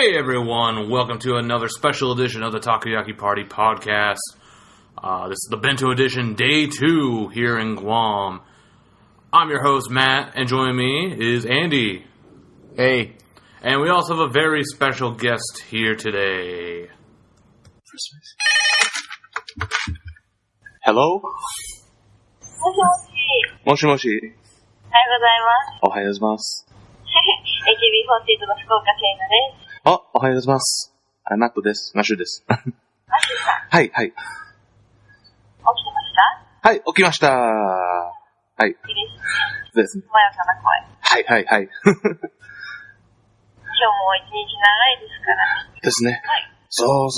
Hey everyone, welcome to another special edition of the Takoyaki Party podcast. This is the Bento edition, day 2 here in Guam. I'm your host, Matt, and joining me is Andy. Hey. And we also have a very special guest here today. Hello? もしもし。おはようございます。おはようございます。AKB48 の福岡セイナです。あ、おはようございます。マットです。マッシュです。マッシュさん。はい、はい。起きてましたはい、起きました。はい。いいですね。ですね。爽やかな声。はい、はい、はい。今日も一日長いですからね。ですね。はい。そう、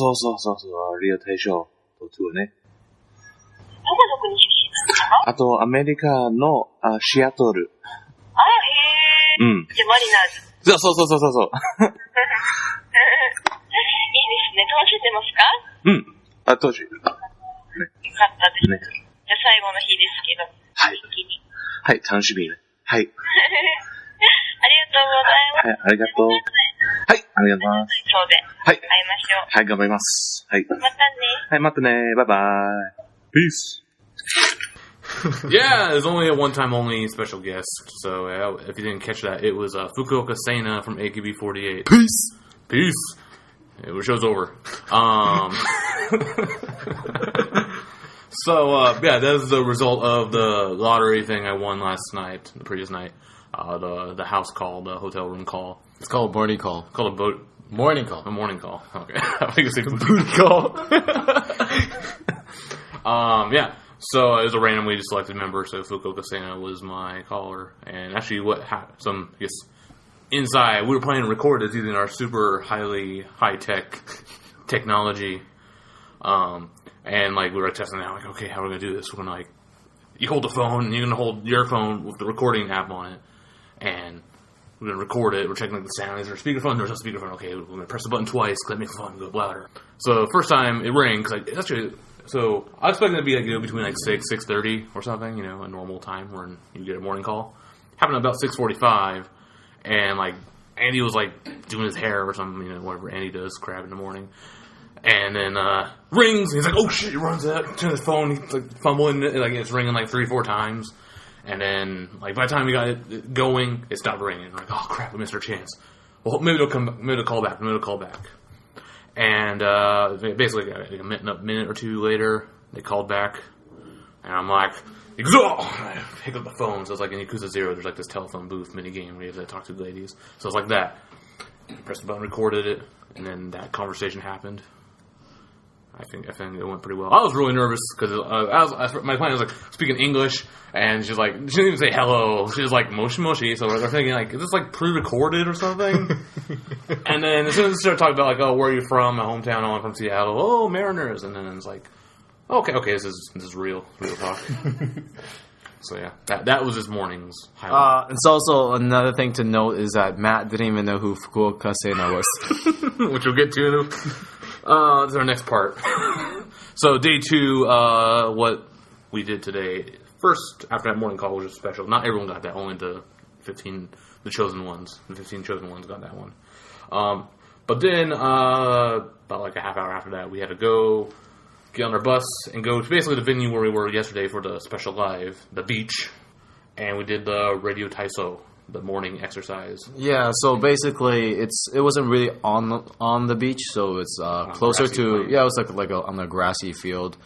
リオ大将とトゥーね。どこどこに出身ですか？あと、アメリカのシアトル。あ、へー。うん。じゃ、マリナーズ。そう。いいですね。楽しんでますか？うん。当時。ね。よかったです。ね。じゃあ最後の日ですけど。はい。一気に。はい、楽しみね。はい。ありがとうございます。はい、ありがとうございます。そうで。はい。会いましょう。はい、頑張ります。はい。またね。はい、またね。バイバイ。Peace. Yeah, there's only a one-time only special guest. So if you didn't catch that, it was Fukuoka Seina from AKB48. Peace. The show's over. Yeah, that was the result of the lottery thing I won the previous night. The house call, the hotel room call. It's called morning call. It's called Morning call. a morning call. Okay. I think it's a booty call. Yeah. So it was a randomly selected member, so Fukuoka Seina was my caller. And actually what happened, inside, we were planning to record this using our super high-tech technology. And we were testing it out, okay, how are we going to do this? We're going to you hold the phone, and you're going to hold your phone with the recording app on it. And we're going to record it. We're checking the sound. Is there a speakerphone? There's no speakerphone. Okay, we're going to press the button twice because that makes the phone go louder. So first time it rang, so I was expecting it to be between 6:30 or something, a normal time when you get a morning call. Happened about 6:45, and Andy was doing his hair or something, whatever Andy does, crab in the morning. And then rings, and he's like, oh shit, he runs out, turns his phone, he's fumbling it, it's ringing 3-4 times. And then by the time we got it going, it stopped ringing. I'm like, oh crap, we missed our chance. Well, maybe it'll call back. And basically, a minute or two later, they called back, and I'm like, I pick up the phone. So it's like in Yakuza 0, there's this telephone booth mini game where you have to talk to the ladies. So it's like that. Pressed the button, recorded it, and then that conversation happened. I think it went pretty well. I was really nervous because my client was speaking English, and she didn't even say hello. She was moshi moshi. So they're thinking is this pre-recorded or something? And then as soon as they started talking about where are you from? My hometown. Oh, I'm from Seattle. Oh, Mariners. And then it's okay, this is real talk. So yeah, that was this morning's highlight. It's also another thing to note is that Matt didn't even know who Fukuoka Seina was. Which we'll get to. This is our next part. So day 2, what we did today. First, after that morning call, was just special. Not everyone got that. Only the 15 chosen ones got that one. But then, about a half hour after that, we had to go get on our bus and go to basically the venue where we were yesterday for the special live, the beach. And we did the Radio Taiso, the morning exercise. Yeah, so basically it wasn't really on the beach, so it's closer to it was on a grassy field.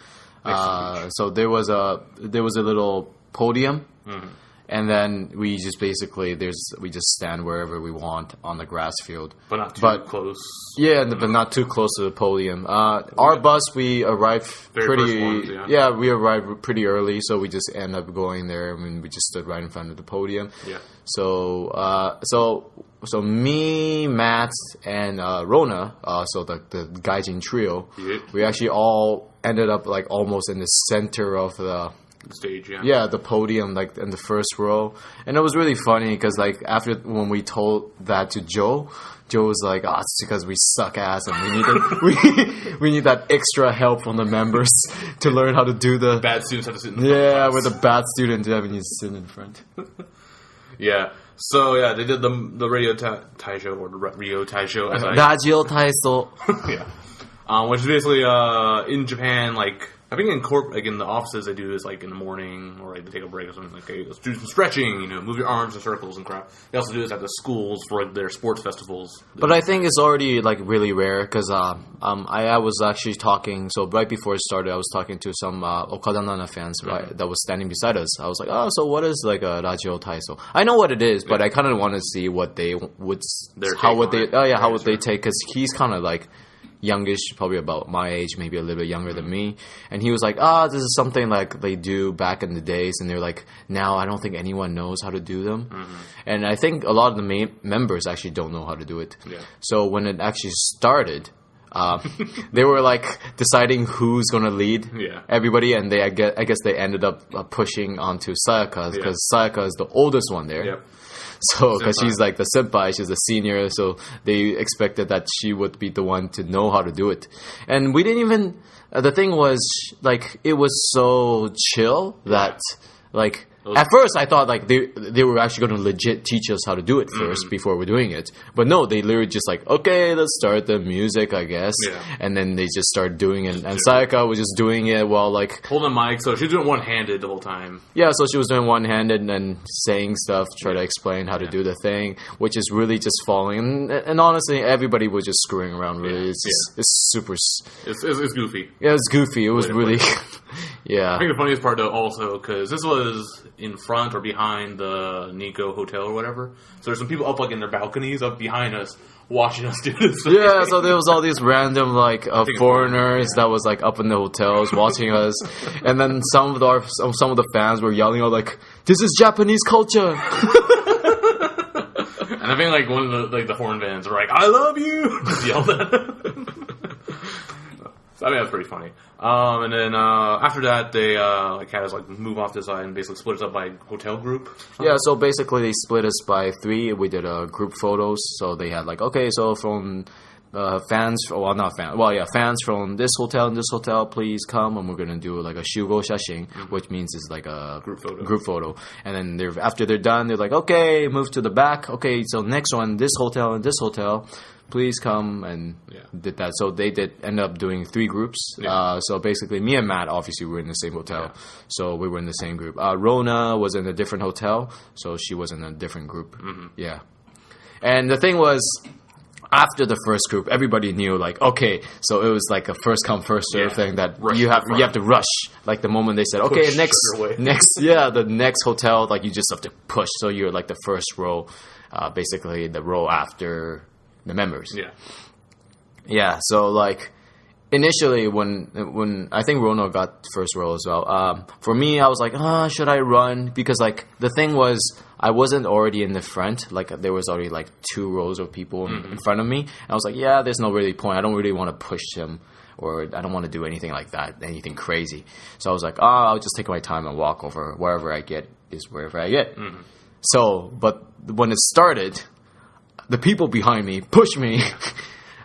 So there was a little podium. Mm-hmm. And then we just stand wherever we want on the grass field, but not too close. Yeah, but not too close to the podium. Our bus, we arrived we arrived pretty early, so we just end up going there. We just stood right in front of the podium. Yeah. So me, Matt, and Rona, so the Gaijin trio, we actually all ended up almost in the center of the stage, yeah. Yeah, the podium, in the first row. And it was really funny because, after when we told that to Joe was like, it's because we suck ass and we need that extra help from the members to learn how to do the... Bad students have to sit in front. Yeah, with the bad student, Devin needs to sit in front. Yeah. So yeah, they did the radio Taisho or the Rio Taisho. Radio Taiso. Yeah. Which is basically in Japan, like I think in the offices they do this like in the morning or like they take a break or something like hey, let's do some stretching, move your arms in circles and crap. They also do this at the schools for like, their sports festivals. But I think it's already like really rare because I was actually talking. So right before it started, I was talking to some Okada Nana fans right, that was standing beside us. I was like, oh, so what is like a Radio Taiso? I know what it is, but I kind of want to see what they would how would they take because he's kind of like youngish, probably about my age, maybe a little bit younger than me. And he was like, this is something like they do back in the days. And they're like, now I don't think anyone knows how to do them. Mm-hmm. And I think a lot of the members actually don't know how to do it. Yeah. So when it actually started, they were like deciding who's going to lead everybody. And I guess they ended up pushing onto Sayaka because Sayaka is the oldest one there. Yep. So, because she's like the senpai, she's a senior, so they expected that she would be the one to know how to do it. And we didn't even, the thing was, like, it was so chill that, like, at first I thought, like, they were actually going to legit teach us how to do it first before we're doing it. But no, they literally just like, okay, let's start the music, I guess. Yeah. And then they just started doing it. And Sayaka was just doing it while, like... holding a mic, so she was doing one-handed the whole time. Yeah, so she was doing one-handed and then saying stuff, try to explain how to do the thing, which is really just falling. And honestly, everybody was just screwing around, really. It's super... It's goofy. Yeah, it's goofy. It was really... I think the funniest part, though, also, because this was in front or behind the Nikko Hotel or whatever. So there's some people up, like, in their balconies up behind us watching us do this thing. Yeah, so there was all these random, like, foreigners that was, like, up in the hotels watching us. And then some of the fans were yelling out, like, this is Japanese culture! And I think, like, one of the horn bands were like, I love you! Just yelled at them. So, I mean, that's pretty funny. And then after that, they had us move off the side and basically split us up by hotel group. Yeah, so basically they split us by 3. We did group photos. So they had so from fans from this hotel and this hotel, please come, and we're gonna do like a shugo shashin, which means it's like a group photo. And then after they're done, they're like, okay, move to the back. Okay, so next one, this hotel and this hotel. Please come, and did that. So they did end up doing 3 groups. Yeah. So basically, me and Matt, obviously, were in the same hotel. Yeah. So we were in the same group. Rona was in a different hotel, so she was in a different group. Mm-hmm. Yeah. And the thing was, after the first group, everybody knew, like, okay, so it was like a first come, first serve thing that you have to rush. Like, the moment they said, okay, the next hotel, like, you just have to push. So you're like the first row, basically the row after the members. Yeah, so like initially when I think Rono got first row as well, for me I was like, should I run? Because like the thing was I wasn't already in the front, like there was already like 2 rows of people in front of me, and I was like, there's no really point, I don't really want to push them, or I don't want to do anything like that, anything crazy. So I was like, I'll just take my time and walk over, wherever I get is wherever I get. So but when it started, the people behind me pushed me.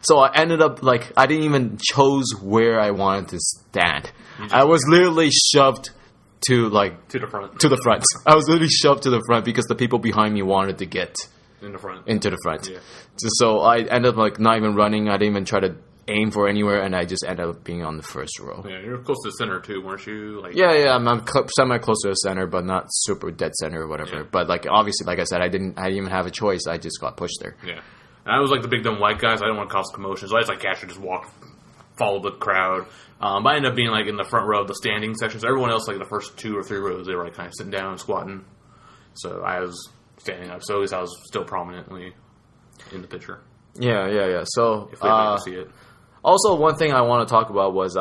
So I ended up, like, I didn't even choose where I wanted to stand. I was literally shoved to the front. I was literally shoved to the front because the people behind me wanted to get into the front. Yeah. So I ended up, like, not even running. I didn't even try to aim for anywhere, and I just ended up being on the first row. Yeah, you're close to the center, too, weren't you? I'm semi-close to the center, but not super dead center or whatever. Yeah. But, like, obviously, like I said, I didn't even have a choice. I just got pushed there. Yeah. And I was, like, the big dumb white guy, so I didn't want to cause commotion. So I just, casually just walked, followed the crowd. But I ended up being, like, in the front row of the standing section. So everyone else, like, the first 2 or 3 rows, they were, like, kind of sitting down and squatting. So I was standing up. So at least I was still prominently in the picture. Yeah. So, if they didn't see it. Also, one thing I want to talk about was,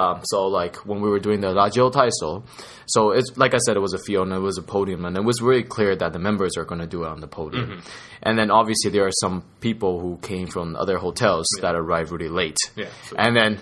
when we were doing the Radio Taiso, so it's, like I said, it was a field and it was a podium, and it was really clear that the members are going to do it on the podium. Mm-hmm. And then, obviously, there are some people who came from other hotels that arrived really late. Yeah, and then,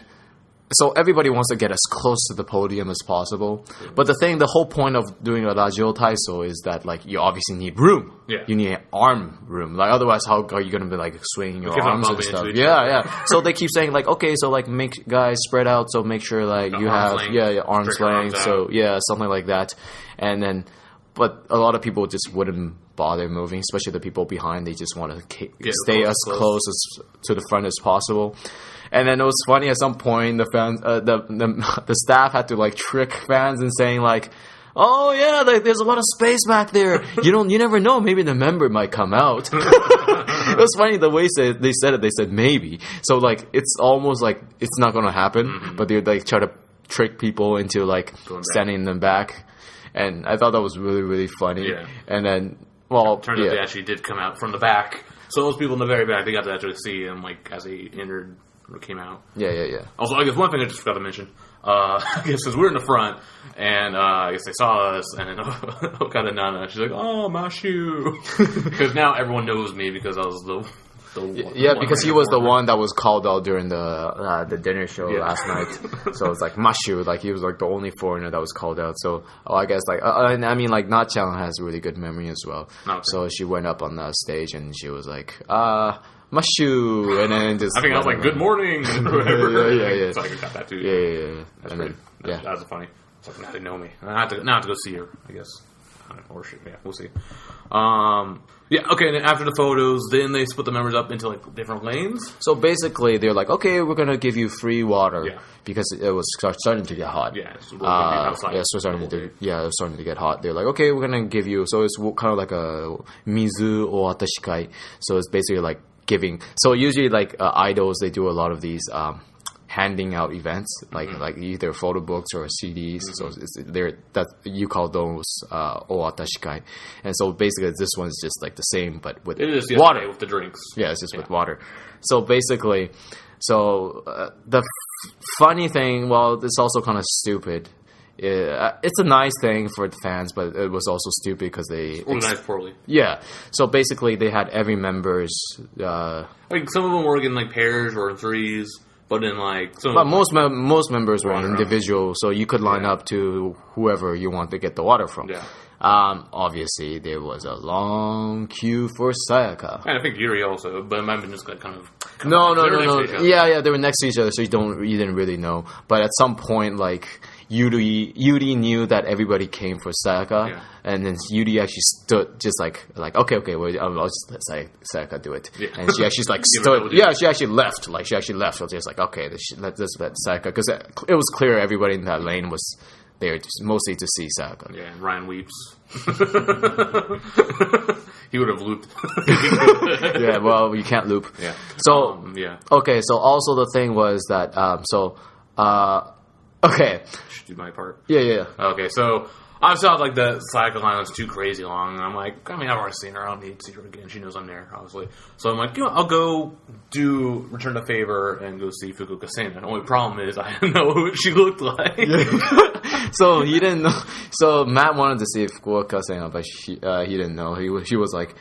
so everybody wants to get as close to the podium as possible. Yeah. But the whole point of doing a Radio Taiso is that, like, you obviously need room. Yeah. You need arm room. Like, otherwise, how are you going to be, like, swinging your arms and stuff? Yeah. So they keep saying, like, okay, so, like, make guys spread out, so make sure, like, you have, arms length. So, something like that. And then, but a lot of people just wouldn't bother moving, especially the people behind. They just want to stay as close to the front as possible. And then it was funny at some point the fans, the staff had to like trick fans and saying like, "Oh yeah, like, there's a lot of space back there. You never know. Maybe the member might come out." It was funny the way they said it. They said maybe. So like it's almost like it's not going to happen, but they like try to trick people into like standing in the back. And I thought that was really, really funny. Yeah. And then, well, turns out they actually did come out from the back. So those people in the very back, they got to actually see him like as he entered or came out. Yeah. Also, I guess one thing I just forgot to mention. I guess because we're in the front, and I guess they saw us, and Okada Nana, she's like, "Oh, my shoe," because now everyone knows me because I was the because he was the one that was called out during the dinner show last night. So it's like Mashu, like he was like the only foreigner that was called out. So I guess like and I mean like Na-chan has really good memory as well. Okay. So she went up on the stage and she was like Mashu, and then just I think I was like good morning or whatever. Yeah. So I got that too. Yeah. That's and great. Then, that was funny. It's like now they know me. I have to go see her, I guess. Or shit, yeah, we'll see. Okay, and then after the photos, then they split the members up into like different lanes. So basically, they're like, okay, we're gonna give you free water because it was starting to get hot. Yeah, it was starting to get hot. They're like, okay, we're gonna give you. So it's kind of like a mizu or atashikai. So it's basically like giving. So usually, like idols, they do a lot of these. Handing out events like either photo books or CDs. So that you call those owatashikai, and so basically this one's just like the same but with water with the drinks. Yeah, it's just with water. So basically, the funny thing, well, it's also kind of stupid. It's a nice thing for the fans, but it was also stupid because they organized poorly. Yeah, so basically they had every member's. Like some of them were in like pairs or in threes. But then, like, most members were individual, so you could line up to whoever you want to get the water from. Yeah. Obviously, there was a long queue for Sayaka. And I think Yuri also, but it might have been just like kind of. No. Yeah, they were next to each other, so you didn't really know. But at some point, like Yuri knew that everybody came for Sayaka, and then Yuri actually stood just like okay, well, I'll just let Sayaka do it. Yeah. And she actually like stood. Yeah, she actually left. Like she actually left. So just like okay, let's let Sayaka, because it was clear everybody in that lane was there mostly to see Sayaka. Yeah, and Ryan weeps. He would have looped. Yeah, well, you can't loop. Yeah. So okay. So also the thing was that okay. Should do my part. Yeah. Okay, so I felt like the Sayaka line was too crazy long, and I'm like, I mean, I've already seen her. I don't need to see her again. She knows I'm there, obviously. So I'm like, I'll go return the favor and go see Fukuoka Sena. The only problem is I didn't know what she looked like. So he didn't know. So Matt wanted to see Fukuoka Sena, but he didn't know. He was like,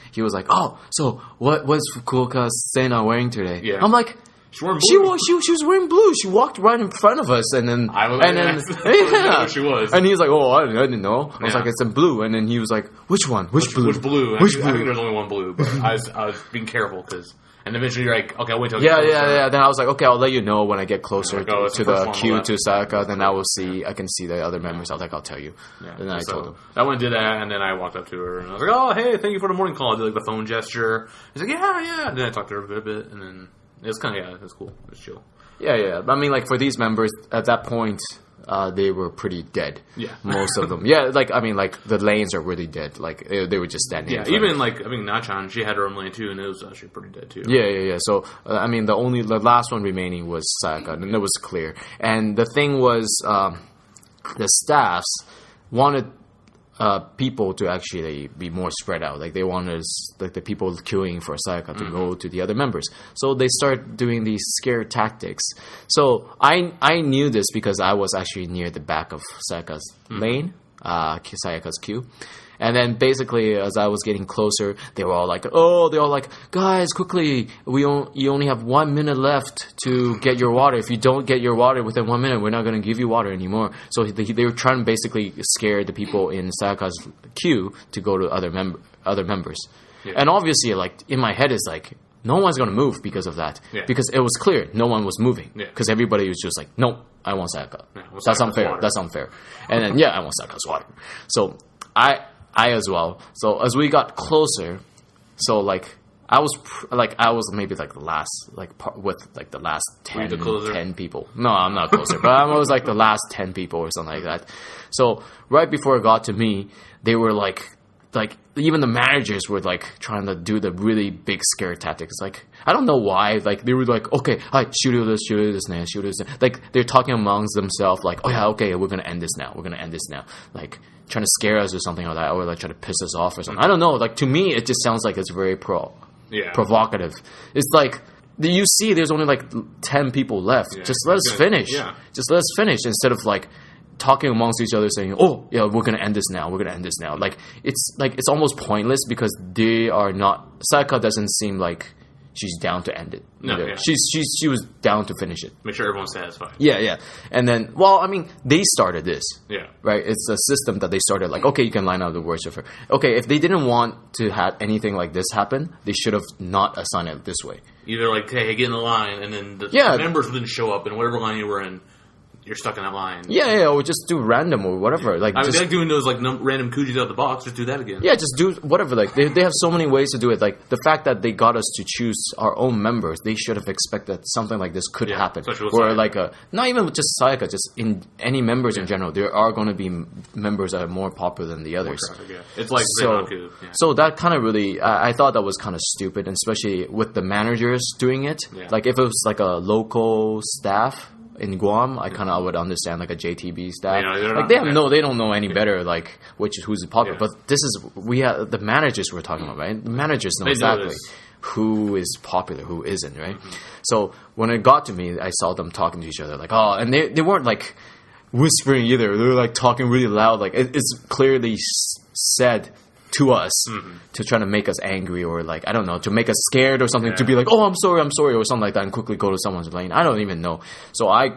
oh, so what's Fukuoka Sena wearing today? Yeah. I'm like. She was wearing blue. She walked right in front of us, and then she was. And he was like, "Oh, I didn't know." I was like, "It's in blue." And then he was like, "Which one? Which blue? Which blue? Which blue?" I think there's only one blue, but I was being careful because. And eventually you're like, okay, I'll wait till yeah. Then I was like, okay, I'll let you know when I get closer to the queue to Sayaka. Then I can see the other members. I was like, I'll tell you. Yeah. And then I told him. I went and did that, and then I walked up to her, and I was like, oh, hey, thank you for the morning call. I did like the phone gesture. He's like, yeah. And then I talked to her a bit, and then it's kind of, it's cool. It's chill. Yeah. I mean, like, for these members, at that point, they were pretty dead. Yeah. Most of them. Yeah, like, I mean, like, the lanes are really dead. Like, they were just standing. Yeah, even, like, I mean, Na-chan, she had her own lane, too, and it was actually pretty dead, too. Yeah. So, I mean, the last one remaining was Sayaka, and it was clear. And the thing was, the staffs wanted people to actually be more spread out. Like they wanted like the people queuing for Sayaka to go to the other members. So they start doing these scare tactics. So I knew this because I was actually near the back of Sayaka's lane, Sayaka's queue. And then basically, as I was getting closer, they were all like, guys, quickly, you only have 1 minute left to get your water. If you don't get your water within 1 minute, we're not going to give you water anymore. So they were trying to basically scare the people in Sayaka's queue to go to other members. Yeah. And obviously, like, in my head is like, no one's going to move because of that. Yeah. Because it was clear no one was moving. Because everybody was just like, no, I want Sayaka. That's unfair. Water. That's unfair. And then, I want Sayaka's water. So I as well. So as we got closer, so like I was maybe like the last with like the last 10 people. No, I'm not closer, but I was like the last 10 people or something like that. So right before it got to me, they were like even the managers were like trying to do the really big scare tactics. Like I don't know why. Like they were like, okay, all right, shoot this now. Like they're talking amongst themselves. Like, oh yeah, okay, we're gonna end this now. Like trying to scare us or something like that, or like try to piss us off or something. I don't know. Like to me, it just sounds like it's very provocative. It's like you see, there's only like 10 people left. Yeah. Just let us finish. Yeah. Just let us finish instead of like talking amongst each other saying, oh yeah, we're gonna end this now. Like it's almost pointless because they are not. Sayaka doesn't seem like she's down to end it. No, yeah. She was down to finish it. Make sure everyone's satisfied. Yeah. And then, well, I mean, they started this. Yeah. Right? It's a system that they started, like, okay, you can line up the words of her. Okay, if they didn't want to have anything like this happen, they should have not assigned it this way. Either like, hey, get in the line, and then the members didn't show up, and whatever line you were in, you're stuck in that line. Yeah, or just do random or whatever. Like, I mean, they like doing those like random koozies out of the box. Just do that again. Yeah, just do whatever. Like they have so many ways to do it. Like the fact that they got us to choose our own members, they should have expected something like this could happen. Or like not even just Sayaka, just in any members in general, there are going to be members that are more popular than the others. It's like so that kind of really, I thought that was kind of stupid, and especially with the managers doing it. Yeah. Like if it was like a local staff in Guam, I kind of would understand like a JTB staff. Like they don't know any better like who's popular. Yeah. But this is the managers we're talking about, right? The managers know exactly who is popular, who isn't, right? Mm-hmm. So when it got to me, I saw them talking to each other like, oh, and they weren't like whispering either. They were like talking really loud. Like it's clearly said to us to try to make us angry or like, I don't know, to make us scared or something, to be like, oh, I'm sorry or something like that, and quickly go to someone's lane. I don't even know. So I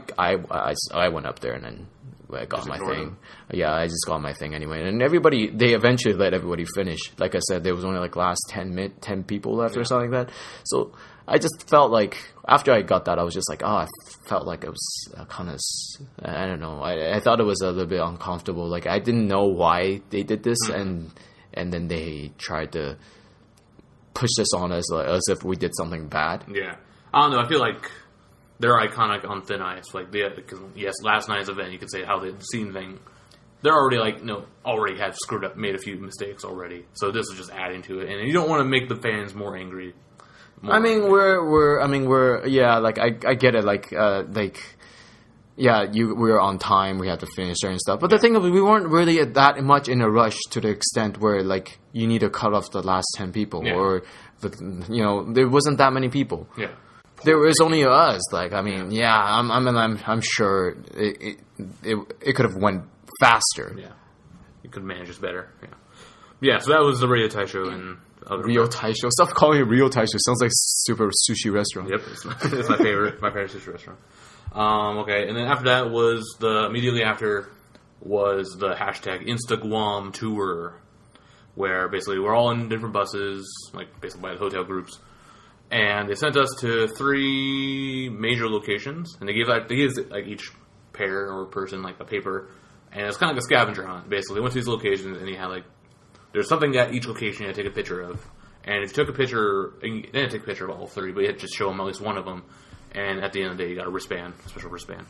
went up there and then I got my thing. Yeah, I just got my thing anyway. And they eventually let everybody finish. Like I said, there was only like last 10 people left or something like that. So I just felt like after I got that, I was just like, I felt like it was kind of, I don't know. I thought it was a little bit uncomfortable. Like I didn't know why they did this and then they tried to push this on us as if we did something bad. Yeah. I don't know. I feel like they're iconic on thin ice. Like, because, yes, last night's event, you could say how the scene thing, they're already, already have screwed up, made a few mistakes already. So this is just adding to it. And you don't want to make the fans more angry. I get it. We were on time. We had to finish certain stuff. But the thing is, we weren't really that much in a rush to the extent where, like, you need to cut off the last 10 people. Yeah. Or, there wasn't that many people. Yeah. There was only us. Like, I mean, I'm sure it could have went faster. Yeah. You could manage this better. Yeah. Yeah, so that was the Radio Taisho and Rio Taisho. Stop calling it Rio Taisho. Sounds like super sushi restaurant. Yep. It's my favorite sushi restaurant. Okay, and then after that immediately after was the hashtag InstaGuam tour, where basically we're all in different buses, like basically by the hotel groups, and they sent us to 3 major locations, and they gave each pair or person like a paper, and it's kind of like a scavenger hunt. Basically, they went to these locations, and you had there's something at each location you had to take a picture of, and if you took a picture, you didn't take a picture of all 3, but you had to just show them at least one of them. And at the end of the day, you got a special wristband.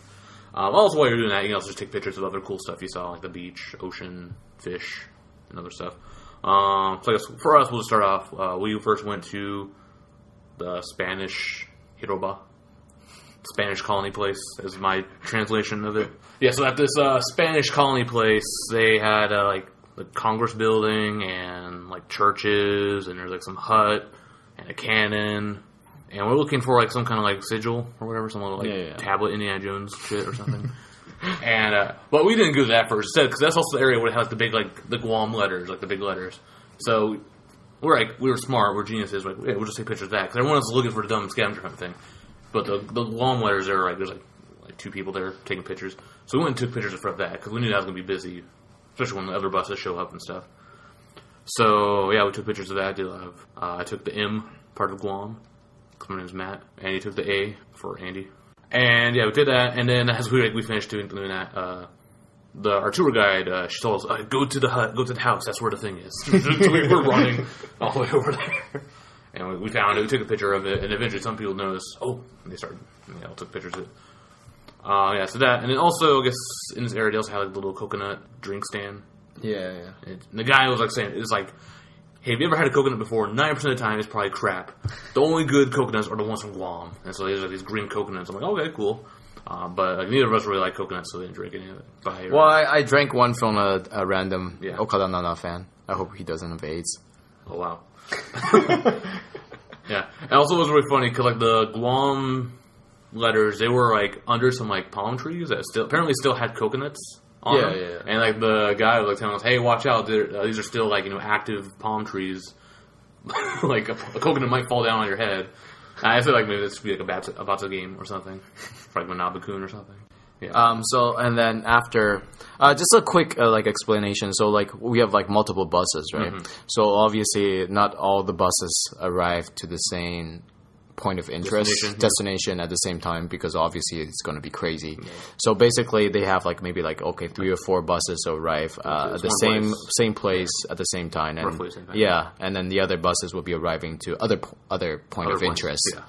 Also, while you're doing that, you can also just take pictures of other cool stuff you saw, like the beach, ocean, fish, and other stuff. So I guess for us, we'll just start off. We first went to the Spanish Hiroba, Spanish colony place, is my translation of it. Yeah, so at this Spanish colony place, they had the Congress building and churches, and there's some hut and a cannon. And we're looking for some kind of sigil or whatever, some little tablet Indiana Jones shit or something. And but we didn't go to that first instead, because that's also the area where it has the big the Guam letters, the big letters. So we were smart, we're geniuses. We'll just take pictures of that, because everyone else is looking for the dumb scavenger hunt thing. But the Guam letters there, there's 2 people there taking pictures. So we went and took pictures of that because we knew that was gonna be busy, especially when the other buses show up and stuff. So yeah, we took pictures of that. I took the M part of Guam. My name's Matt, and he took the A for Andy. And yeah, we did that, and then as we finished doing that, our tour guide, she told us, go to the hut, go to the house, that's where the thing is. So we were running all the way over there. And we found it, we took a picture of it, and eventually some people noticed, and they started, took pictures of it. So that, and then also, I guess, in this area, they also had like a little coconut drink stand. Yeah. And the guy was like saying, it's like, hey, have you ever had a coconut before? 90% of the time, it's probably crap. The only good coconuts are the ones from Guam. And so these are these green coconuts. I'm like, okay, cool. But like, neither of us really like coconuts, so we didn't drink any of it. Well, I drank one from a random Okada Nana fan. I hope he doesn't have AIDS. Oh, wow. Yeah. And also it was really funny, because like the Guam letters, they were like under some like palm trees that apparently still had coconuts on them. Yeah. And like the guy was like telling us, hey, watch out, these are still like, active palm trees. Like a coconut might fall down on your head. I feel like maybe this should be like a Batsu game or something. Like Manabakun or something. Yeah. So, and then after, just a quick, explanation. So, like, we have, like, multiple buses, right? Mm-hmm. So, obviously, not all the buses arrive to the same point of interest, destination at the same time, because obviously it's going to be crazy. Yeah. So, basically, they have, like, maybe, like, 3 or 4 buses arrive at the same place at the same time. And, roughly the same time. Yeah, and then the other buses will be arriving to other point of interest. Yeah.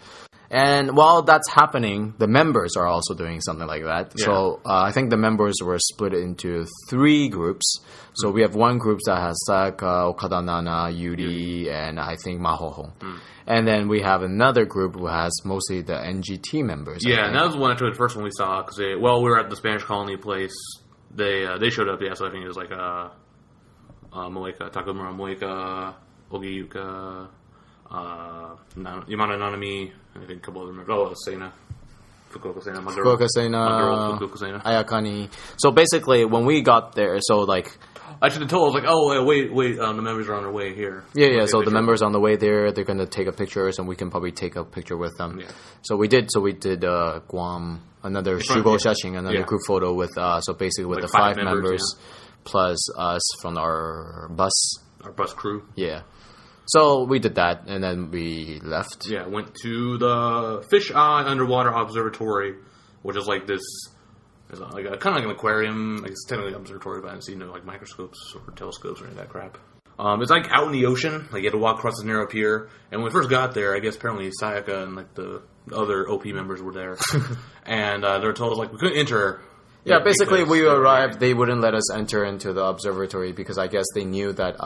And while that's happening, the members are also doing something like that. Yeah. So I think the members were split into 3 groups. So we have one group that has Sayaka, Okada Nana, Yuri, and I think Mahoho. And then we have another group who has mostly the NGT members. Yeah, and that was the one actually the first one we saw, because we were at the Spanish colony place. They showed up, so I think it was like Moeka, Takumura Moeka, Ogiyuka, Yamada Nanami, I think a couple of them. Sena. Fukuoka Sena, my girl. Fukuoka Sena. Ayakani. So basically, when we got there, so like... I should have told, I was like, wait, the members are on their way here. Yeah, so the members on the way there, they're going to take a pictures, and we can probably take a picture with them. Yeah. So we did Guam, another Shugo Shashin, another group photo with, so basically with like the 5 members plus us from our bus. Our bus crew. Yeah. So we did that, and then we left. Yeah, went to the Fisheye Underwater Observatory, which is like this, it's like kind of like an aquarium. Like it's technically an observatory, but I didn't see no like microscopes or telescopes or any of that crap. It's like out in the ocean. Like you had to walk across this narrow pier. And when we first got there, I guess apparently Sayaka and like the other OP members were there, and they were told us like we couldn't enter. Yeah, basically we arrived. They wouldn't let us enter into the observatory because I guess they knew that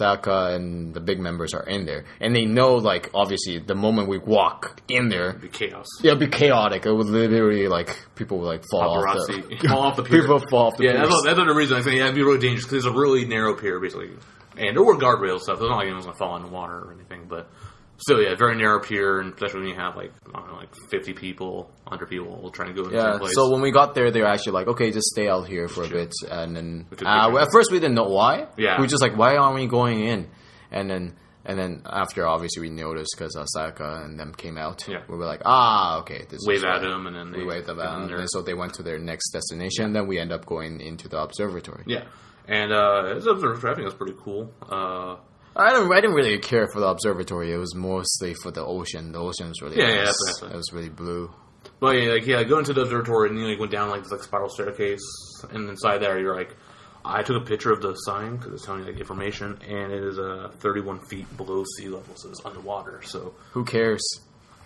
Sayaka and the big members are in there. And they know, like, obviously, the moment we walk in there... It'd be chaos. Yeah, it'd be chaotic. It would literally, like, people would, like, fall off the pier. People fall off the pier. Yeah, that's another reason I think it'd be really dangerous because it's a really narrow pier, basically. And there were guardrails stuff. It's not like anyone's going to fall in the water or anything, but... Still, yeah, very narrow pier, and especially when you have, like, I don't know, like 50 people, 100 people trying to go into the same place. So when we got there, they were actually like, okay, just stay out here for a bit. And then, at first we didn't know why. Yeah. We were just like, why aren't we going in? And then after, obviously, we noticed because Sayaka and them came out. Yeah. We were like, okay. This wave at them, and then we waved at them. And so they went to their next destination, and then we end up going into the observatory. Yeah. And this observatory, I think, was pretty cool. I didn't really care for the observatory. It was mostly for the ocean. The ocean was really nice. It was really blue. But go into the observatory and you went down like this like spiral staircase, and inside there you're like, I took a picture of the sign because it's telling you like information, and it is 31 feet below sea level, so it's underwater. So who cares?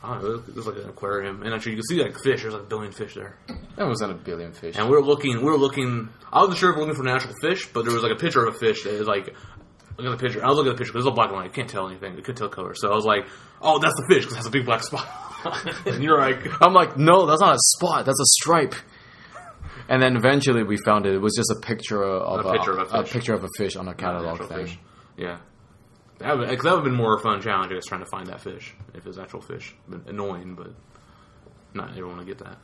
I don't know. It was like an aquarium, and actually you can see like fish. There's like a billion fish there. That wasn't a billion fish. And we were looking. I wasn't sure if we were looking for natural fish, but there was like a picture of a fish that is like. Look at the picture. I was looking at the picture because it was all black and white. You can't tell anything. You couldn't tell color. So I was like, oh, that's the fish because it has a big black spot. And you're like... I'm like, no, that's not a spot. That's a stripe. And then eventually we found it. It was just a picture of a fish on a catalog thing. Fish. Yeah. That would have been more fun challenge, I guess, trying to find that fish. If it's actual fish. Annoying, but not everyone will get that.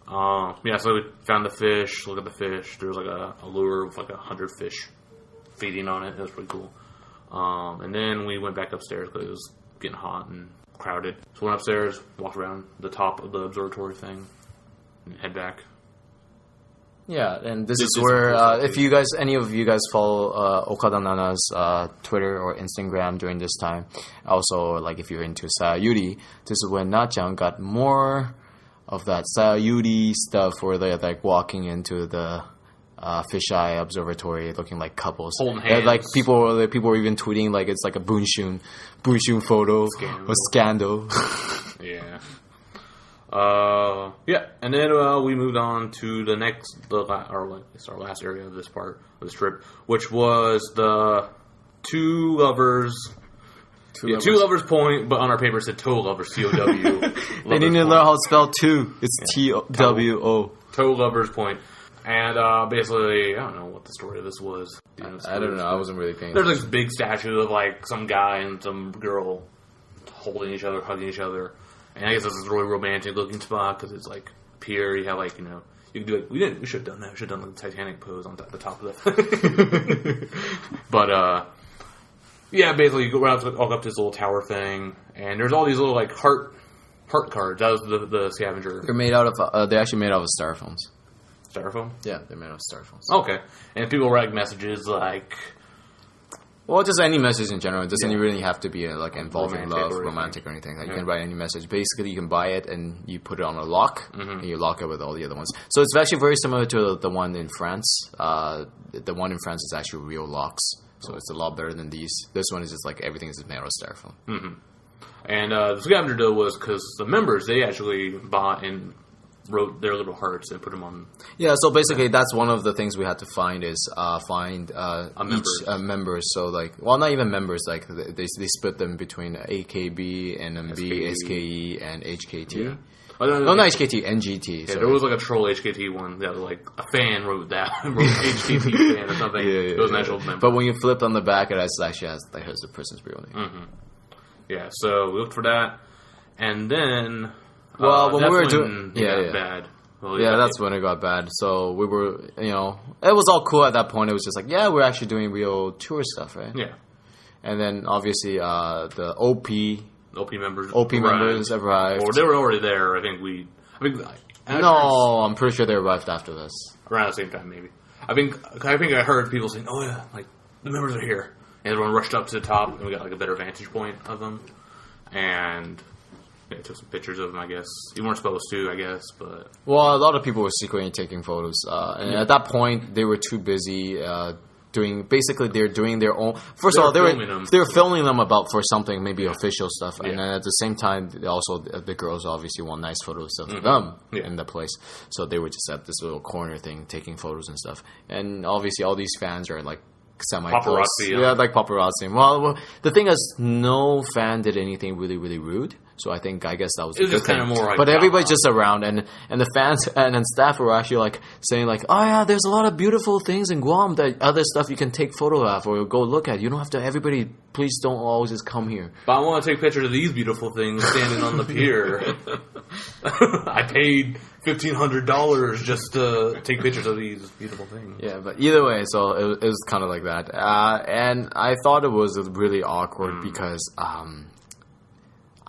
So we found the fish. Look at the fish. There was like a lure with like 100 fish feeding on it. It was pretty cool. And then we went back upstairs because it was getting hot and crowded. So we went upstairs, walked around the top of the observatory thing, and head back. Yeah, and this is where if any of you guys follow Okada Nana's Twitter or Instagram during this time, also like if you're into Sayuri, this is when Na-chan got more of that Sayuri stuff where they're like walking into the Fisheye Observatory, looking like couples. Holding hands. Like people were even tweeting like it's like a Bunshun photo or scandal. Yeah. And then we moved on to our last area of this part of this trip, which was the Two Lovers Lovers Point, but on our paper it said Toe Lovers, T-O-W. They didn't even know how to spell two. It's T-W-O. Toe Lovers Point. And basically, I don't know what the story of this was. I don't know. I wasn't really paying attention. There's like this big statue of like some guy and some girl holding each other, hugging each other. And I guess this is a really romantic looking spot because it's like pier. You have like, you know, you can do it. We should have done that. We should have done like the Titanic pose on the top of that. But, yeah, basically you go around, walk up to this little tower thing, and there's all these little like heart cards. That was the scavenger. They're made out of. They're actually made out of styrofoams. Styrofoam? Yeah, they're made out of styrofoams. Okay, and people write messages like. Well, just any message in general. It doesn't really have to be like involving romantic love, romantic or anything. Like, you can write any message. Basically, you can buy it and you put it on a lock, and you lock it with all the other ones. So it's actually very similar to the one in France. The one in France is actually real locks, so it's a lot better than these. This one is just like everything is made out of styrofoam. Mm-hmm. And the scavenger deal was because the members, they actually bought and wrote their little hearts and put them on. Yeah, so basically that's one of the things we had to find is find each members. So like, well, not even members. Like they split them between AKB, NMB, SKE, and HKT. Yeah. Not HKT, NGT. Yeah, there was like a troll HKT one that was like a fan wrote that, wrote HKT fan or something. It was an actual member. But when you flipped on the back, it actually has like the person's real name. Mm-hmm. Yeah, so we looked for that, and then. Well, when we were doing... Yeah. Bad. Well, that's when it got bad. So we were, you know... It was all cool at that point. It was just like, yeah, we're actually doing real tour stuff, right? Yeah. And then, obviously, the OP members arrived. Or they were already there. I'm pretty sure they arrived after this. Around the same time, maybe. I think I heard people saying, oh, yeah, like, the members are here. And everyone rushed up to the top, and we got, like, a better vantage point of them. And... Yeah, took some pictures of them, I guess. You weren't supposed to, I guess, but... Well, a lot of people were secretly taking photos. And at that point, they were too busy they're doing their own... First of all, they were filming them for something, maybe official stuff. Yeah. And then at the same time, the girls obviously want nice photos of them in the place. So they were just at this little corner thing, taking photos and stuff. And obviously, all these fans are like, semi-close. Paparazzi. Yeah, like paparazzi. Well, the thing is, no fan did anything really, really rude. So I guess that was a good thing. More like but everybody just around, and the fans and staff were actually like saying like, oh yeah, there's a lot of beautiful things in Guam, that other stuff you can take photo of or go look at. You don't have to. Everybody, please don't always just come here. But I want to take pictures of these beautiful things standing on the pier. I paid $1,500 just to take pictures of these beautiful things. Yeah, but either way, so it was kind of like that, and I thought it was really awkward because.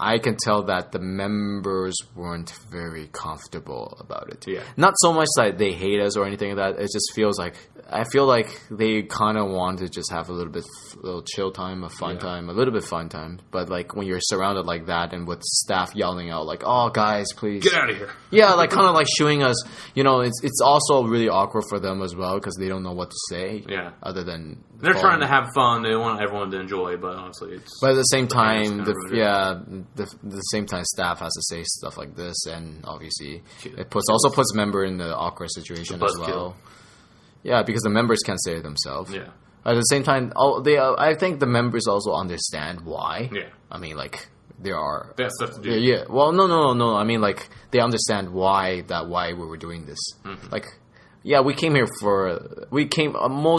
I can tell that the members weren't very comfortable about it. Yeah. Not so much that they hate us or anything like that. It just feels like I feel like they kind of want to just have a little chill time, a little bit fun time. But like when you're surrounded like that and with staff yelling out like, "Oh, guys, please get out of here!" Yeah, like kind of like shooing us. You know, it's also really awkward for them as well because they don't know what to say. Yeah. Other than they're trying to have fun, they want everyone to enjoy, but honestly, it's. But at the same time, the same time, staff has to say stuff like this, and obviously, it also puts member in the awkward situation as well. Yeah, because the members can't say it themselves. Yeah. At the same time, I think the members also understand why. Yeah. I mean, like, they have stuff to do. Yeah. Well, no. I mean, like, they understand why we were doing this. Mm-hmm. Like, yeah, most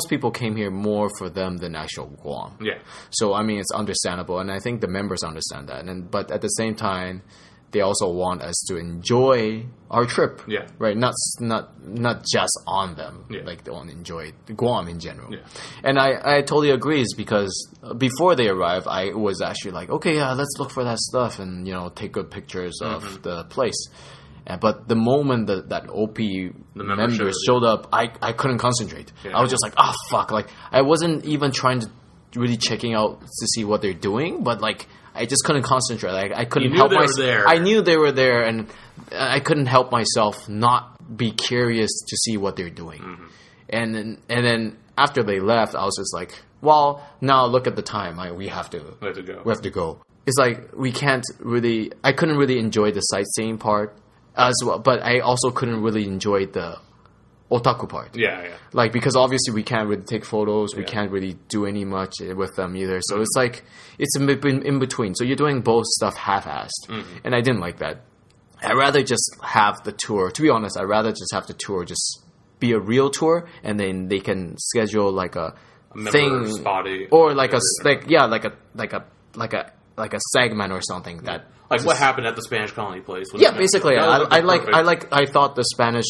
people came here more for them than actual Guam. Yeah. So, I mean, it's understandable, and I think the members understand that. But at the same time, they also want us to enjoy our trip. Yeah. Right? Not just on them. Yeah. Like, they want to enjoy Guam in general. Yeah. And I totally agree, is because before they arrived, I was actually like, okay, yeah, let's look for that stuff and, you know, take good pictures of the place. But the moment that OP members showed up, I couldn't concentrate. Yeah. I was just like, oh, fuck. Like, I wasn't even trying to really checking out to see what they're doing, but, like, I just couldn't concentrate. Like, I couldn't help myself. I knew they were there, and I couldn't help myself not be curious to see what they're doing. Mm-hmm. And then after they left, I was just like, well, now look at the time. We have to go. We have to go. It's like I couldn't really enjoy the sightseeing part as well, but I also couldn't really enjoy the otaku part. Yeah. Like, because obviously we can't really take photos, we can't really do any much with them either. So it's like, it's in between. So you're doing both stuff half-assed. And I didn't like that. I'd rather just have the tour. To be honest, I'd rather just have the tour just be a real tour, and then they can schedule like a thing, spotty, or like a segment or something that. Like what happened at the Spanish colony place? Yeah, basically, I thought the Spanish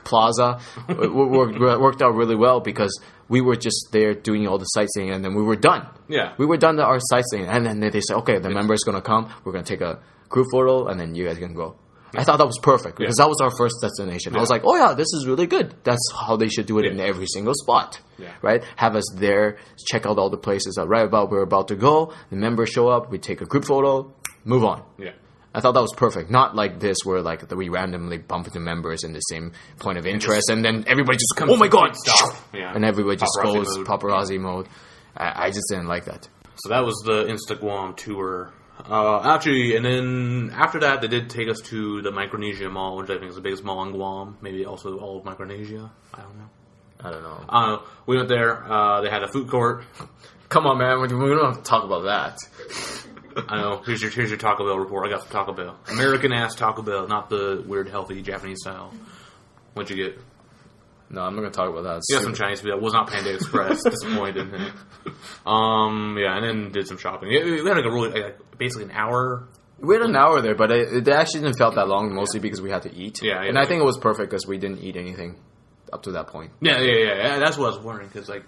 Plaza worked out really well because we were just there doing all the sightseeing, and then we were done. Yeah, we were done to our sightseeing, and then they said, okay, the member's gonna come. We're gonna take a group photo, and then you guys can go. I thought that was perfect because that was our first destination. I was like, oh yeah, this is really good. That's how they should do it in every single spot, right? Have us there, check out all the places we're about to go. The members show up, we take a group photo, move on. Yeah. I thought that was perfect. Not like this where like we randomly bump into members in the same point of interest and then everybody just comes, oh my god, and everybody just goes paparazzi mode. I just didn't like that. So that was the InstaGuam tour. Actually, and then after that, they did take us to the Micronesia Mall, which I think is the biggest mall in Guam. Maybe also all of Micronesia. I don't know. We went there. They had a food court. Come on, man. We don't have to talk about that. I know. Here's your Taco Bell report. I got from Taco Bell. American-ass Taco Bell, not the weird, healthy Japanese style. What'd you get? No, I'm not going to talk about that. You got some Chinese food. It was not Panda Express. Disappointed. Yeah, and then did some shopping. We had basically an hour. We had an hour there, but it actually didn't felt that long, mostly because we had to eat. Yeah. And I think it was perfect because we didn't eat anything up to that point. Yeah. That's what I was wondering, because, like,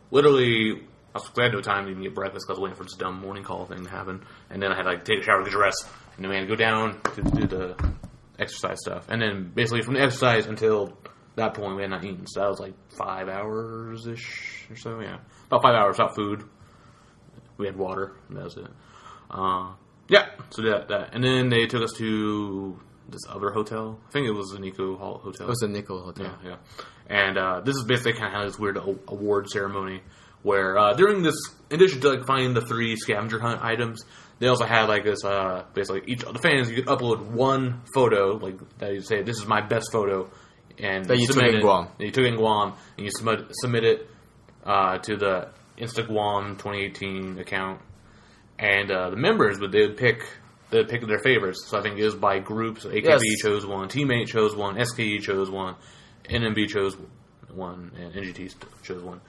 literally, I was glad no time to even get breakfast because I was waiting for this dumb morning call thing to happen. And then I had to, like, take a shower, get dressed, and then we had to go down to do the exercise stuff. And then, basically, from the exercise until that point, we had not eaten. So that was, like, 5 hours-ish or so, yeah. About 5 hours without food. We had water, and that was it. Yeah, so that. And then they took us to this other hotel. I think it was the Nico Hotel. It was the Nico Hotel. Yeah. And this is basically kind of how this weird award ceremony where during this, in addition to like finding the 3 scavenger hunt items, they also had like this, basically each of the fans, you could upload one photo, like that you say, this is my best photo. And that you took in Guam. You took in Guam, and you submit it to the InstaGuam 2018 account. And the members, they'd pick their favorites. So I think it was by groups. AKB chose one, Teammate chose one, SKE chose one, NMB chose one, and NGT chose one.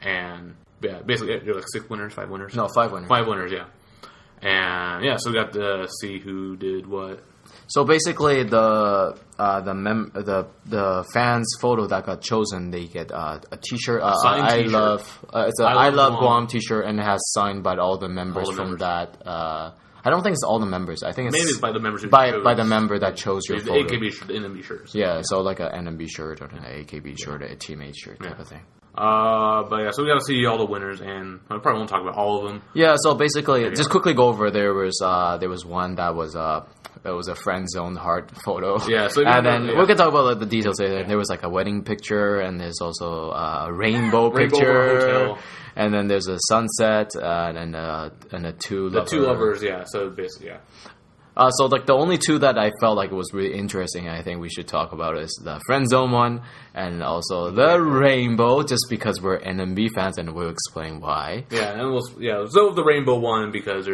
And yeah, basically there were like 6 winners, 5 winners. No, 5 winners. 5 winners, yeah. And yeah, so we got to see who did what. So basically, the fans' photo that got chosen, they get a T-shirt. I love Guam T-shirt, and it has signed by all the members from that. I don't think it's all the members. I think it's maybe it's by the members by the member that chose your photo. The AKB the NMB shirts. Yeah, so like an NMB shirt or an AKB shirt, a teammate shirt type of thing. But yeah, so we got to see all the winners, and I probably won't talk about all of them. Yeah, so basically, just quickly go over. There was one that was a friend zone heart photo. Yeah, so and then we can talk about the details later. Yeah. There was like a wedding picture, and there's also a rainbow picture, and then there's a sunset, and the two lovers. Yeah, so basically, yeah. So like the only 2 that I felt like was really interesting, and I think we should talk about is the friend zone one, and also the rainbow, just because we're NMB fans, and we'll explain why. Yeah, and so the rainbow one because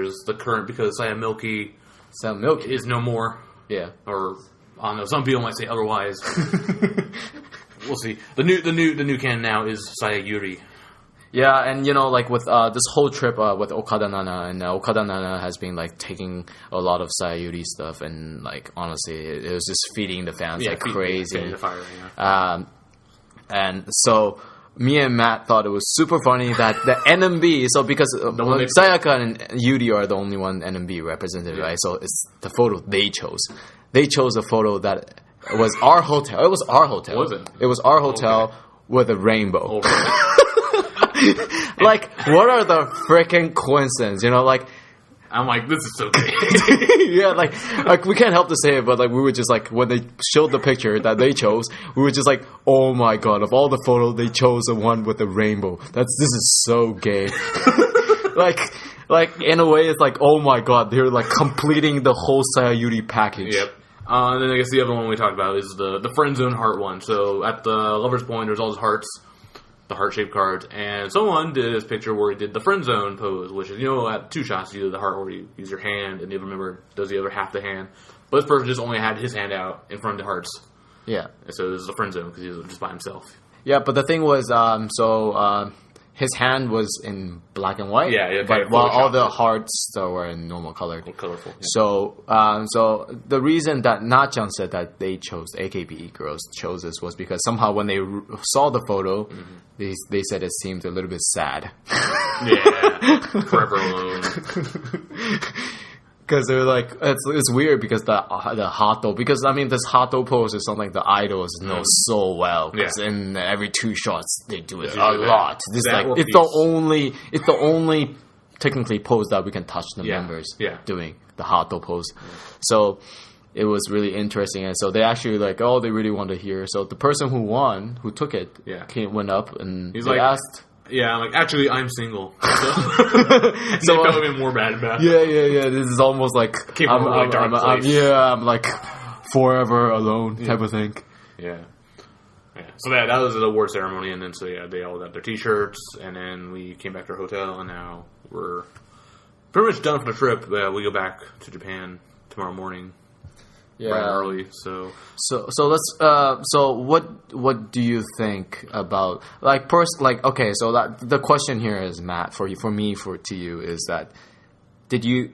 Sam Milky is no more. Yeah, or I don't know. Some people might say otherwise. We'll see. The new canon now is Sayaguri. Yeah, and like with this whole trip with Okada Nana, and Okada Nana has been like taking a lot of Sayuri stuff, and like honestly, it was just feeding the fans like crazy. Feeding the fire, yeah. And so me and Matt thought it was super funny that the NMB, so because Sayaka and Yuri are the only one NMB represented, right? So it's the photo they chose. They chose a photo that was our hotel. It was our hotel. Was it? It was our hotel with a rainbow. Like, what are the freaking coincidences? Like, I'm like, this is so great. Yeah, like we can't help to say it, but like we were just like when they showed the picture that they chose, we were just like, oh my god! Of all the photos, they chose the one with the rainbow. This is so gay. like in a way, it's like, oh my god, they're like completing the whole Sayuri package. Yep. And then I guess the other one we talked about is the friend zone heart one. So at the lover's point, there's all these hearts, the heart-shaped cards, and someone did this picture where he did the friend zone pose, which is, at 2 shots, you do the heart where you use your hand, and the other member does the other half the hand. But this person just only had his hand out in front of the hearts. Yeah. And so this is the friend zone because he was just by himself. Yeah, but the thing was, his hand was in black and white. Yeah, but while all the hearts were in normal color. Colorful. Yeah. So the reason that Na-chan said that they chose, AKB girls chose this, was because somehow when they saw the photo, they said it seemed a little bit sad. Yeah, forever alone. Because they're like, it's weird because the hato, because I mean this hato pose is something the idols know so well. Because in every 2 shots they do it a lot. It's the only technically pose that we can touch the members doing the hato pose. So it was really interesting, and so they actually like, they really want to hear. So the person who took it, went up and asked. Yeah, I'm like, actually, I'm single. So they felt even more bad about it. Yeah. This is almost like I'm like forever alone type of thing. Yeah. So that was the award ceremony, and then they all got their T-shirts, and then we came back to our hotel, and now we're pretty much done for the trip. We go back to Japan tomorrow morning. Yeah, bright early. So let's. So what do you think about okay? So the question here is, Matt, to you is that, did you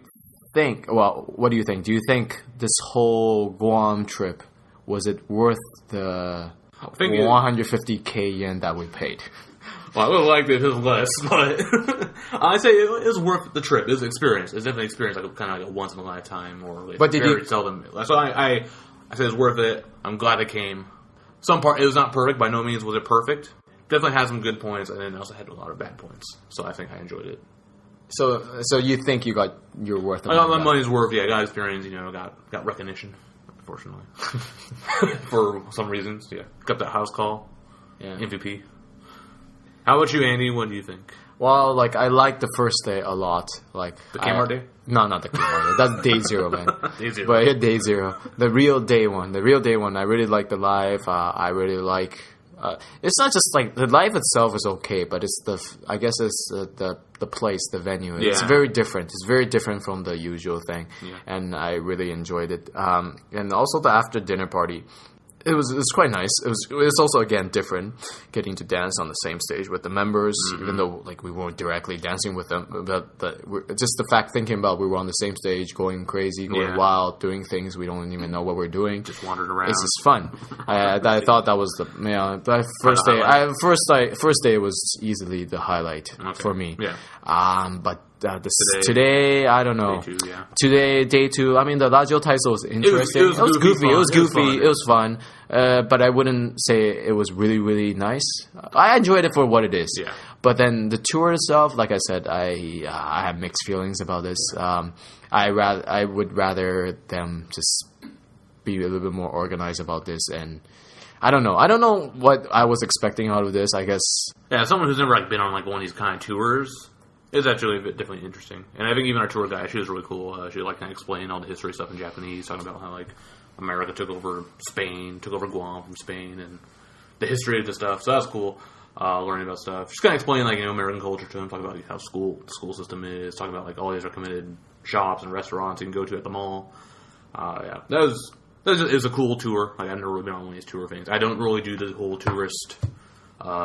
think? Well, what do you think? Do you think this whole Guam trip, was it worth the 150k yen that we paid? Well, I would have liked it if it was less, but I say it was worth the trip. It was an experience. It's definitely an experience, like kind of like a once in a lifetime, or like very seldom. So I say it's worth it. I'm glad it came. Some part it was not perfect. By no means was it perfect. Definitely had some good points, and then also had a lot of bad points. So I think I enjoyed it. So you think you got your worth? I got my money's worth. Yeah, I got experience. Got recognition. Unfortunately, for some reasons, got that house call. Yeah, MVP. How about you, Andy? What do you think? Well, I liked the first day a lot. Like the Kmart day? No, not the Kmart day. That's day 0, man. Day 0. But day 0. The real day one. I really like the life. I really like... it's not just like... The life itself is okay, but it's I guess it's the place, the venue. It's very different. It's very different from the usual thing. Yeah. And I really enjoyed it. And also the after dinner party. It was quite nice. It was also, again, different, getting to dance on the same stage with the members, even though we weren't directly dancing with them. But just the fact, thinking about we were on the same stage, going crazy, going wild, doing things we don't even know what we're doing. Just wandered around. It's just fun. I thought that was the first day was easily the highlight for me. Yeah. But today, I don't know. Day 2, yeah. Today, day 2. I mean, the Radio Taiso was interesting. It was goofy. It was goofy. It was fun. But I wouldn't say it was really, really nice. I enjoyed it for what it is. Yeah. But then the tour itself, like I said, I have mixed feelings about this. I would rather them just be a little bit more organized about this. And I don't know. I don't know what I was expecting out of this. I guess. Yeah, someone who's never been on one of these kind of tours. It's actually definitely interesting. And I think even our tour guide, she was really cool. She kind of explained all the history stuff in Japanese, talking about how America took over Spain, took over Guam from Spain, and the history of the stuff. So that was cool, learning about stuff. She's kind of explaining American culture to them, talking about how the school system is, talking about all these recommended shops and restaurants you can go to at the mall. It was a cool tour. I've never really been on one of these tour things. I don't really do the whole tourist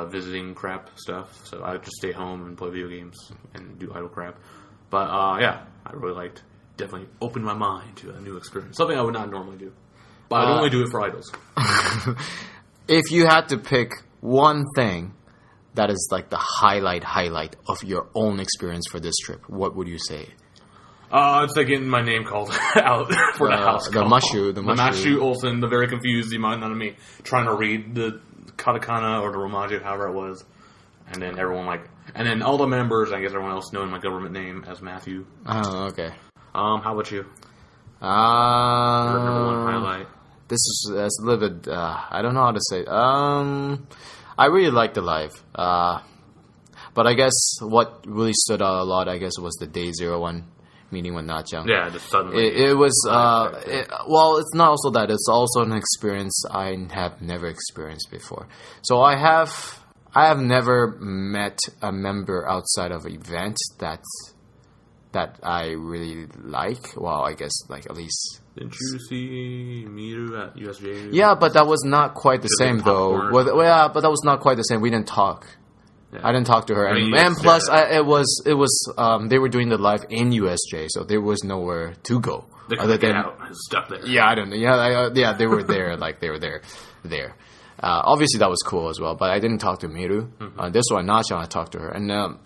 visiting crap stuff, so I just stay home and play video games and do idle crap. But I really liked. Definitely opened my mind to a new experience, something I would not normally do. But I'd only do it for idols. If you had to pick one thing that is the highlight of your own experience for this trip, what would you say? It's getting my name called out for the house call. The Mashu Olsen, the very confused amount of me trying to read the katakana or the romaji, however it was, and then and then all the members, I guess everyone else knowing my government name as Matthew. Oh, okay. How about you? Your number one highlight. This is a little bit. I don't know how to say. I really liked the live. But I guess what really stood out a lot, I guess, was the day 01 meeting with Na-chan. Yeah, just suddenly. It was. Well, it's not also that. It's also an experience I have never experienced before. So I have never met a member outside of an event that I really like. Well, I guess at least. Didn't you see Miru at USJ? Yeah, but that was not quite the same though. Well, but that was not quite the same. We didn't talk. Yeah. I didn't talk to her, and plus, it was they were doing the live in USJ, so there was nowhere to go other than stuck there. Yeah, I don't know. Yeah, they were there, they were there. Obviously, that was cool as well, but I didn't talk to Miru. This one, Na-chan, I talked to her, and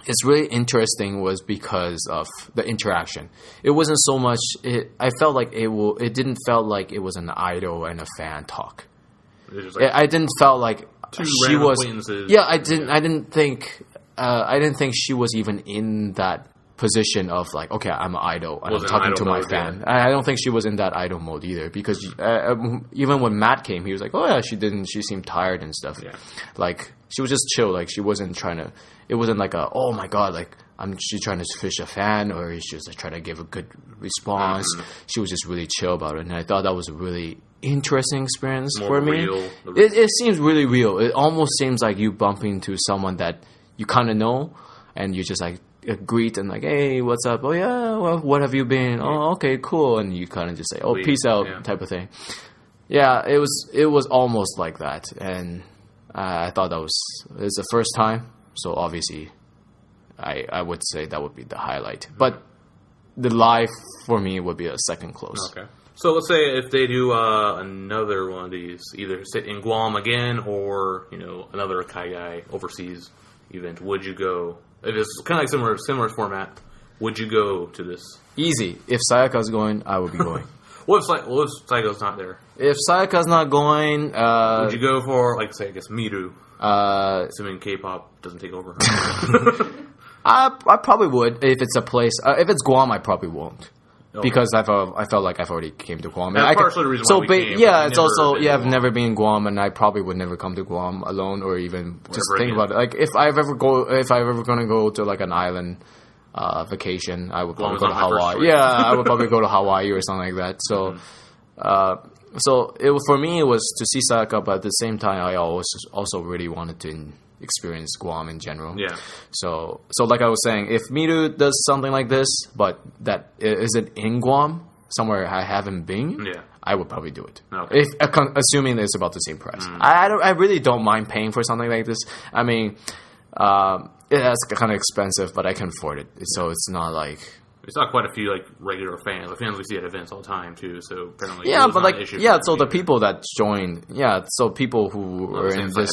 it's really interesting was because of the interaction. It wasn't so much. I felt like it didn't felt like it was an idol and a fan talk. I didn't felt like. She was, yeah. I didn't think she was even in that position of okay, I'm an idol and I'm talking to my fan. Yeah. I don't think she was in that idol mode either because even when Matt came, he was like, oh yeah, she seemed tired and stuff. Yeah. She was just chill. She wasn't trying to. It wasn't oh my god, she's trying to fish a fan or she's just trying to give a good response. Mm-hmm. She was just really chill about it, and I thought that was a really interesting experience for me. It seems really real. It almost seems like you bump into someone that you kind of know, and you just greet and hey, what's up? Oh yeah, well, what have you been? Oh, okay, cool. And you kind of just say, oh, peace out, type of thing. Yeah, it was almost like that, and I thought it's the first time, so obviously, I would say that would be the highlight. But the live for me would be a second close. Okay. So let's say if they do another one of these, either sit in Guam again or another Kai overseas event, would you go? If it's kind of similar format, would you go to this? Easy. If Sayaka's going, I would be going. What if Sayaka's not there? If Sayaka's not going, would you go for say I guess Miru? Assuming K-pop doesn't take over. I probably would if it's a place. If it's Guam, I probably won't. Okay. Because I felt like I've already came to Guam. That's partially the reason why we came. Yeah, it's also I've never been in Guam, and I probably would never come to Guam alone, or even just think about it. If I'm ever going to go to an island vacation, I would probably go to Hawaii. Yeah, I would probably go to Hawaii or something like that. So, for me, it was to see Sayaka, but at the same time, I also really wanted to experience Guam in general. Yeah. So like I was saying, if Miru does something like this, but that isn't in Guam, somewhere I haven't been, I would probably do it. Okay. Assuming it's about the same price. I really don't mind paying for something like this. I mean, it's kind of expensive, but I can afford it. So it's not it's not quite a few regular fans. The fans we see at events all the time too. So apparently, so the people that joined, so people who were in this,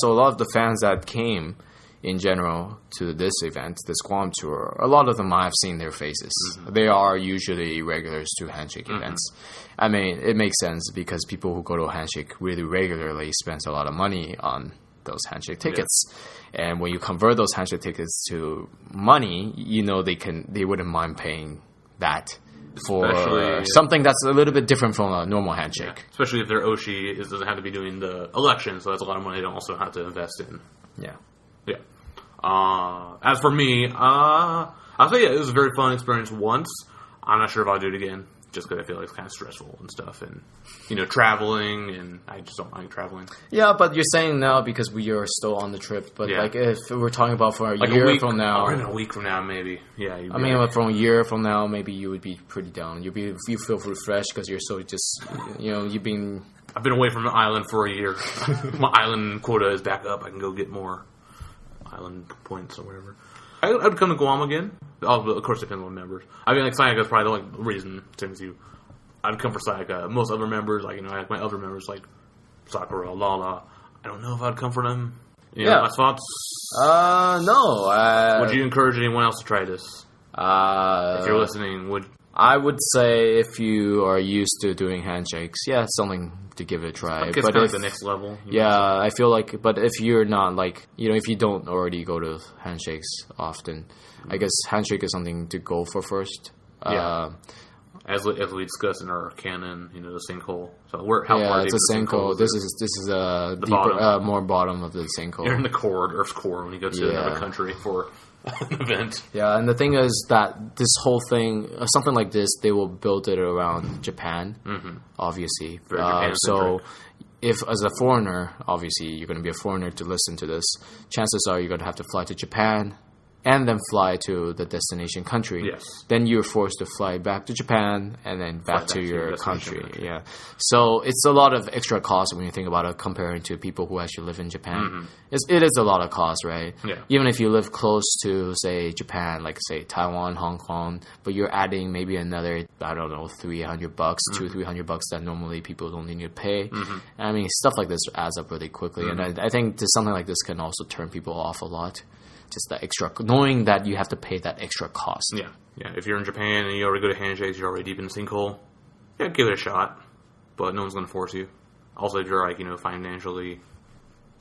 so a lot of the fans that came in general to this event, this Guam tour, a lot of them I've seen their faces. Mm-hmm. They are usually regulars to handshake events. I mean, it makes sense because people who go to handshake really regularly spend a lot of money on those handshake tickets. And when you convert those handshake tickets to money, they wouldn't mind paying that for something that's a little bit different from a normal handshake. Yeah. Especially if their Oshi doesn't have to be doing the election, so that's a lot of money they don't also have to invest in. Yeah. Yeah. As for me, I'll say it was a very fun experience once. I'm not sure if I'll do it again. Just because I feel like it's kind of stressful and stuff, and traveling, and I just don't like traveling. Yeah, but you're saying now because we are still on the trip. But if we're talking about for a year from now, or in a week from now, maybe. Yeah, from a year from now, maybe you would be pretty down. You feel refreshed because you're so just you've been. I've been away from the island for a year. My island quota is back up. I can go get more island points or whatever. I'd come to Guam again. Of course, it depends on members. I mean, Sayaka's probably the reason, since I'd come for Sayaka. Most other members, my other members, like Sakura, Lala, I don't know if I'd come for them. Last thoughts? No. Would you encourage anyone else to try this? If you're listening, I would say if you are used to doing handshakes, yeah, it's something to give it a try. It's but kind if of the next level. Yeah, I feel like, but if you're not like, if you don't already go to handshakes often, I guess handshake is something to go for first. Yeah. As we discussed in our canon, the sinkhole. So it's a sinkhole. This is a deeper, more bottom of the sinkhole. You're in the core, Earth's core, when you go to another country for an event. Yeah, and the thing is that this whole thing, something like this, they will build it around Japan, obviously. So if as a foreigner, obviously you're going to be a foreigner to listen to this, chances are you're going to have to fly to Japan and then fly to the destination country. Yes. Then you're forced to fly back to Japan and then back to your country. Yeah. So it's a lot of extra cost when you think about it, comparing to people who actually live in Japan. It is a lot of cost, right? Yeah. Even if you live close to, say, Japan, like, say, Taiwan, Hong Kong, but you're adding maybe another, I don't know, $300, $200-$300 that normally people don't need to pay. I mean, stuff like this adds up really quickly. And I think something like this can also turn people off a lot. Just that extra, knowing that you have to pay that extra cost. Yeah. If you're in Japan and you already go to handshakes, you're already deep in the sinkhole, yeah, give it a shot. But no one's going to force you. Also, if you're, like, financially,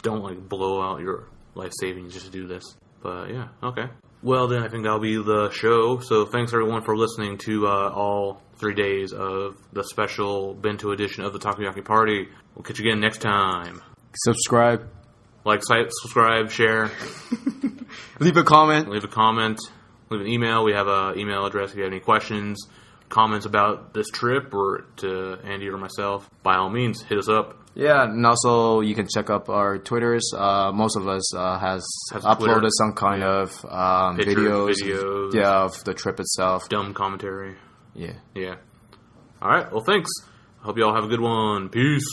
don't, like, blow out your life savings just to do this. But, yeah, okay. Well, then I think that'll be the show. So thanks, everyone, for listening to all 3 days of the special Bento edition of the Takoyaki Party. We'll catch you again next time. Subscribe. Like, subscribe, share. Leave a comment. Leave an email. We have an email address if you have any questions, comments about this trip, or to Andy or myself. By all means, hit us up. Yeah, and also you can check up our Twitters. Most of us has uploaded Twitter. Some kind of videos. Yeah, of the trip itself. Dumb commentary. Yeah. All right. Well, thanks. I hope you all have a good one. Peace.